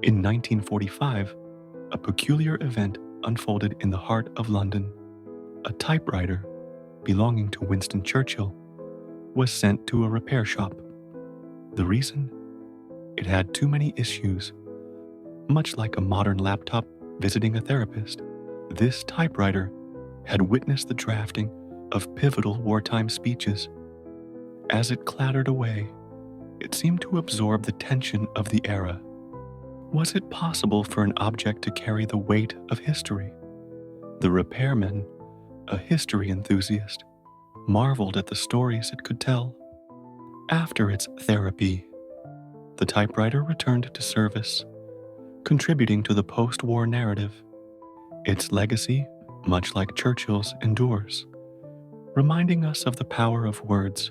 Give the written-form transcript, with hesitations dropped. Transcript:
In 1945, a peculiar event unfolded in the heart of London. A typewriter belonging to Winston Churchill was sent to a repair shop. The reason? It had too many issues. Much like a modern laptop visiting a therapist, this typewriter had witnessed the drafting of pivotal wartime speeches. As it clattered away, it seemed to absorb the tension of the era. Was it possible for an object to carry the weight of history? The repairman, a history enthusiast, marveled at the stories it could tell. After its therapy, the typewriter returned to service, contributing to the post-war narrative. Its legacy, much like Churchill's, endures, reminding us of the power of words